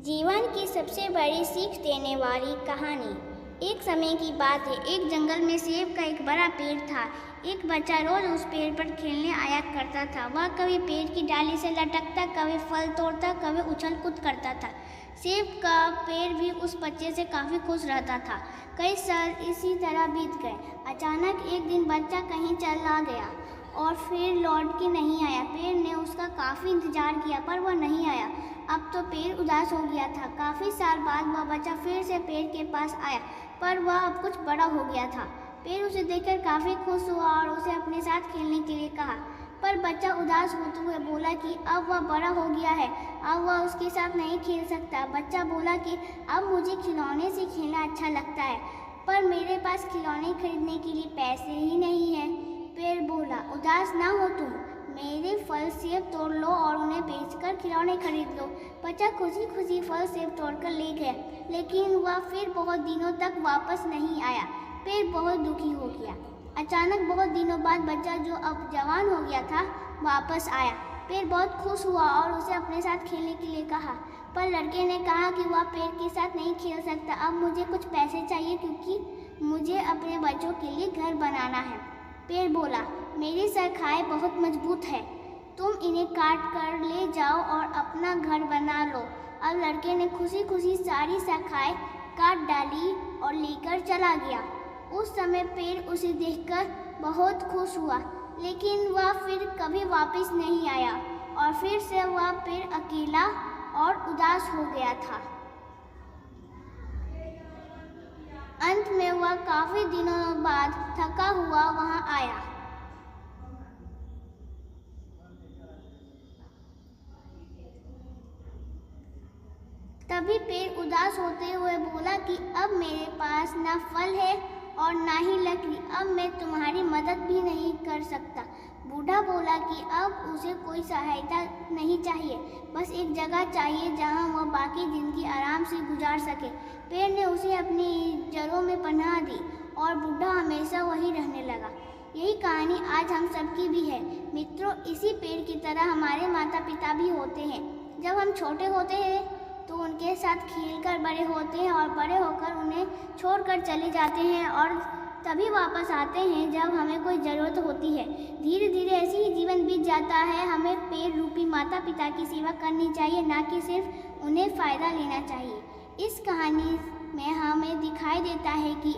जीवन की सबसे बड़ी सीख देने वाली कहानी। एक समय की बात है, एक जंगल में सेब का एक बड़ा पेड़ था। एक बच्चा रोज उस पेड़ पर खेलने आया करता था। वह कभी पेड़ की डाली से लटकता, कभी फल तोड़ता, कभी उछल कूद करता था। सेब का पेड़ भी उस बच्चे से काफ़ी खुश रहता था। कई साल इसी तरह बीत गए। अचानक एक दिन बच्चा कहीं चला गया और फिर लौट के नहीं आया। पेड़ ने उसका काफ़ी इंतजार किया पर वह नहीं आया। अब तो पेड़ उदास हो गया था। काफ़ी साल बाद वह बच्चा फिर से पेड़ के पास आया, पर वह अब कुछ बड़ा हो गया था। पेड़ उसे देखकर काफ़ी खुश हुआ और उसे अपने साथ खेलने के लिए कहा, पर बच्चा उदास होते हुए बोला कि अब वह बड़ा हो गया है, अब वह उसके साथ नहीं खेल सकता। बच्चा बोला कि अब मुझे खिलौने से खेलना अच्छा लगता है, पर मेरे पास खिलौने खरीदने के लिए पैसे ही नहीं हैं। पेड़ बोला, उदास ना हो तुम, मेरे फल सेब तोड़ लो और उन्हें बेचकर खिलौने खरीद लो। बच्चा खुशी खुशी फल सेब तोड़कर ले गया, लेकिन वह फिर बहुत दिनों तक वापस नहीं आया। पेड़ बहुत दुखी हो गया। अचानक बहुत दिनों बाद बच्चा, जो अब जवान हो गया था, वापस आया। पेड़ बहुत खुश हुआ और उसे अपने साथ खेलने के लिए कहा, पर लड़के ने कहा कि वह पेड़ के साथ नहीं खेल सकता। अब मुझे कुछ पैसे चाहिए, क्योंकि मुझे अपने बच्चों के लिए घर बनाना है। पेड़ बोला, मेरी शाखाएं बहुत मजबूत है, तुम इन्हें काट कर ले जाओ और अपना घर बना लो। अब लड़के ने खुशी खुशी सारी शाखाएं काट डाली और लेकर चला गया। उस समय पेड़ उसे देखकर बहुत खुश हुआ, लेकिन वह फिर कभी वापस नहीं आया और फिर से वह पेड़ अकेला और उदास हो गया था। अंत में वह काफ़ी दिनों बाद थका हुआ वहां आया। तभी पेड़ उदास होते हुए बोला कि अब मेरे पास ना फल है और ना ही लकड़ी, अब मैं तुम्हारी मदद भी नहीं कर सकता। बूढ़ा बोला कि अब उसे कोई सहायता नहीं चाहिए, बस एक जगह चाहिए जहां वह बाकी जिंदगी आराम से गुजार सके। पेड़ ने उसे अपनी जड़ों में पनाह दी और बूढ़ा हमेशा वहीं रहने लगा। यही कहानी आज हम सबकी भी है। मित्रों, इसी पेड़ की तरह हमारे माता पिता भी होते हैं। जब हम छोटे होते हैं तो उनके साथ खेलकर बड़े होते हैं और बड़े होकर उन्हें छोड़कर चले जाते हैं और तभी वापस आते हैं जब हमें कोई ज़रूरत होती है। धीरे धीरे ऐसे ही जीवन बीत जाता है। हमें पेड़ रूपी माता पिता की सेवा करनी चाहिए, ना कि सिर्फ उन्हें फ़ायदा लेना चाहिए। इस कहानी में हमें दिखाई देता है कि